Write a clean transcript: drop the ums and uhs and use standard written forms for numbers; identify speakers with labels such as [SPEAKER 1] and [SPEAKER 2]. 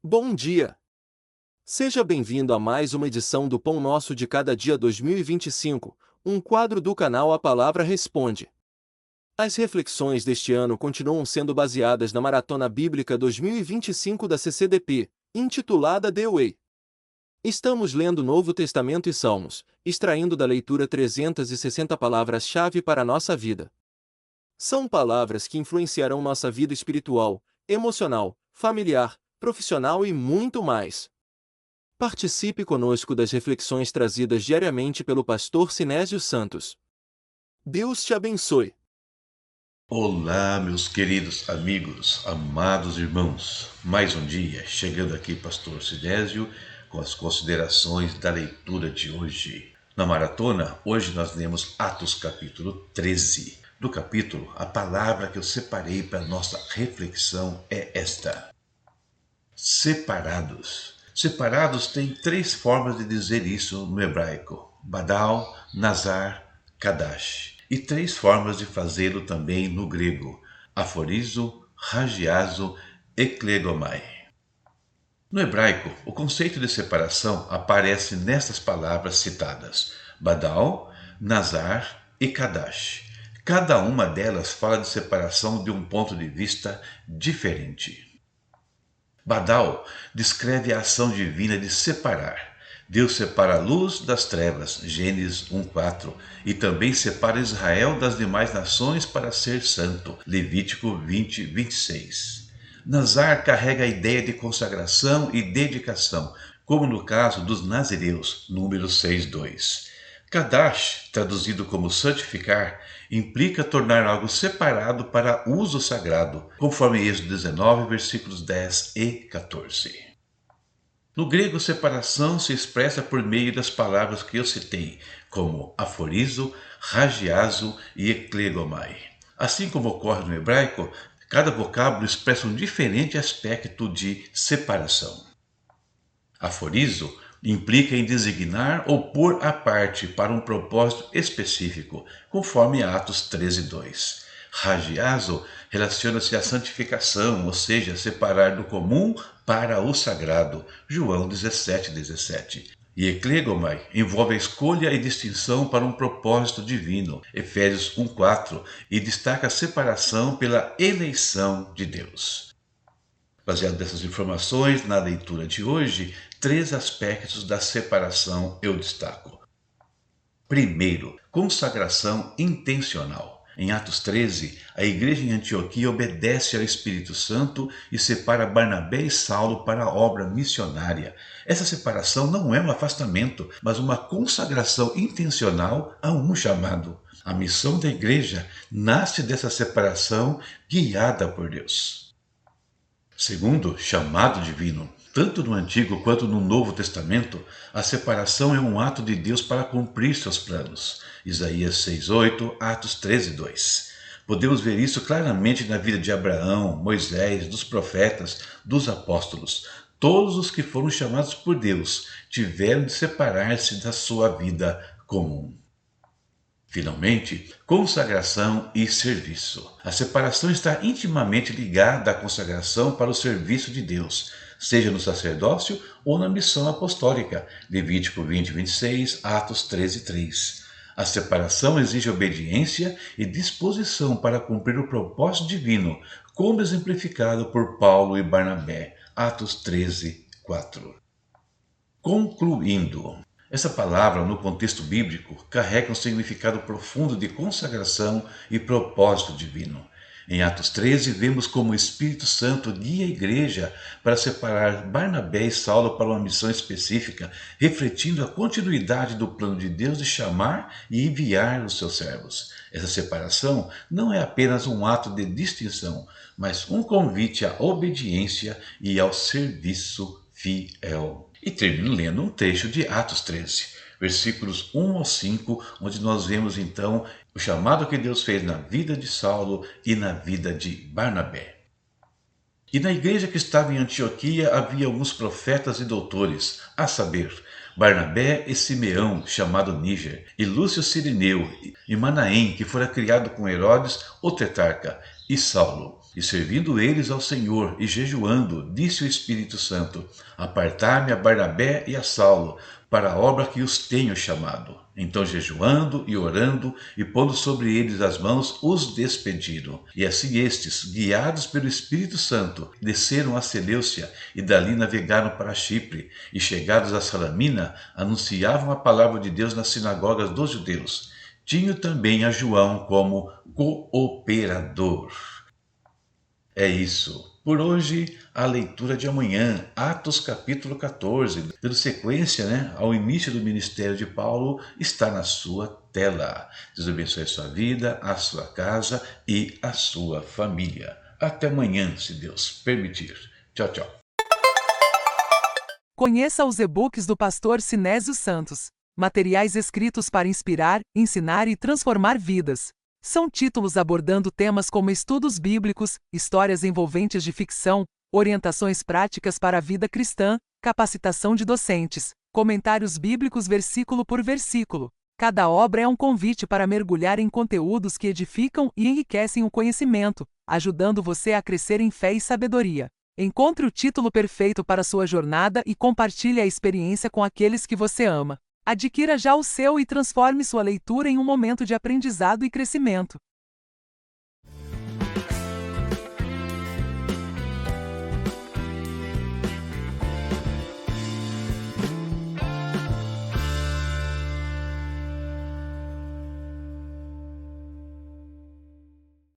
[SPEAKER 1] Bom dia! Seja bem-vindo a mais uma edição do Pão Nosso de Cada Dia 2025, um quadro do canal A Palavra Responde. As reflexões deste ano continuam sendo baseadas na Maratona Bíblica 2025 da CCDP, intitulada The Way. Estamos lendo o Novo Testamento e Salmos, extraindo da leitura 360 palavras-chave para a nossa vida. São palavras que influenciarão nossa vida espiritual, emocional, familiar, profissional e muito mais. Participe conosco das reflexões trazidas diariamente pelo pastor Sinésio Santos. Deus te abençoe.
[SPEAKER 2] Olá, meus queridos amigos, amados irmãos. Mais um dia, chegando aqui, pastor Sinésio, com as considerações da leitura de hoje. Na maratona, hoje nós lemos Atos capítulo 13. Do capítulo, a palavra que eu separei para nossa reflexão é esta: separados. Separados tem três formas de dizer isso no hebraico: Badal, Nazar, Kadash. E três formas de fazê-lo também no grego: aforizo, ragiazo, eklegomai. No hebraico, o conceito de separação aparece nestas palavras citadas: Badal, Nazar e Kadash. Cada uma delas fala de separação de um ponto de vista diferente. Badal descreve a ação divina de separar. Deus separa a luz das trevas, Gênesis 1:4, e também separa Israel das demais nações para ser santo, Levítico 20:26. Nazar carrega a ideia de consagração e dedicação, como no caso dos nazireus, Números 6:2. Kadash, traduzido como santificar, implica tornar algo separado para uso sagrado, conforme Êxodo 19, versículos 10 e 14. No grego, separação se expressa por meio das palavras que eu citei, como aforizo, ragiazo e eklegomai. Assim como ocorre no hebraico, cada vocábulo expressa um diferente aspecto de separação. Aforizo implica em designar ou pôr à parte para um propósito específico, conforme Atos 13:2. Ragiazo relaciona-se à santificação, ou seja, separar do comum para o sagrado, João 17:17. E eklegomai envolve a escolha e distinção para um propósito divino, Efésios 1:4, e destaca a separação pela eleição de Deus. Baseado nessas informações, na leitura de hoje, três aspectos da separação eu destaco. Primeiro, consagração intencional. Em Atos 13, a igreja em Antioquia obedece ao Espírito Santo e separa Barnabé e Saulo para a obra missionária. Essa separação não é um afastamento, mas uma consagração intencional a um chamado. A missão da igreja nasce dessa separação guiada por Deus. Segundo, chamado divino. Tanto no Antigo quanto no Novo Testamento, a separação é um ato de Deus para cumprir seus planos. Isaías 6:8, Atos 13:2. Podemos ver isso claramente na vida de Abraão, Moisés, dos profetas, dos apóstolos. Todos os que foram chamados por Deus tiveram de separar-se da sua vida comum. Finalmente, consagração e serviço. A separação está intimamente ligada à consagração para o serviço de Deus, seja no sacerdócio ou na missão apostólica, Levítico 20:26, Atos 13:3. A separação exige obediência e disposição para cumprir o propósito divino, como exemplificado por Paulo e Barnabé, Atos 13:4. Concluindo, essa palavra, no contexto bíblico, carrega um significado profundo de consagração e propósito divino. Em Atos 13, vemos como o Espírito Santo guia a igreja para separar Barnabé e Saulo para uma missão específica, refletindo a continuidade do plano de Deus de chamar e enviar os seus servos. Essa separação não é apenas um ato de distinção, mas um convite à obediência e ao serviço fiel. E termino lendo um trecho de Atos 13, versículos 1 ao 5, onde nós vemos então o chamado que Deus fez na vida de Saulo e na vida de Barnabé. E na igreja que estava em Antioquia havia alguns profetas e doutores, a saber, Barnabé e Simeão, chamado Níger, e Lúcio Cirineu, e Manaém, que fora criado com Herodes, o tetrarca, e Saulo. E servindo eles ao Senhor e jejuando, disse o Espírito Santo: Apartai-me a Barnabé e a Saulo, para a obra que os tenho chamado. Então, jejuando e orando, e pondo sobre eles as mãos, os despediram. E assim estes, guiados pelo Espírito Santo, desceram a Seleucia, e dali navegaram para Chipre, e chegados a Salamina, anunciavam a palavra de Deus nas sinagogas dos judeus. Tinham também a João como cooperador. É isso. Por hoje, a leitura de amanhã, Atos capítulo 14, dando sequência, ao início do ministério de Paulo, está na sua tela. Deus abençoe a sua vida, a sua casa e a sua família. Até amanhã, se Deus permitir. Tchau, tchau.
[SPEAKER 3] Conheça os e-books do pastor Sinésio Santos. Materiais escritos para inspirar, ensinar e transformar vidas. São títulos abordando temas como estudos bíblicos, histórias envolventes de ficção, orientações práticas para a vida cristã, capacitação de docentes, comentários bíblicos versículo por versículo. Cada obra é um convite para mergulhar em conteúdos que edificam e enriquecem o conhecimento, ajudando você a crescer em fé e sabedoria. Encontre o título perfeito para sua jornada e compartilhe a experiência com aqueles que você ama. Adquira já o seu e transforme sua leitura em um momento de aprendizado e crescimento.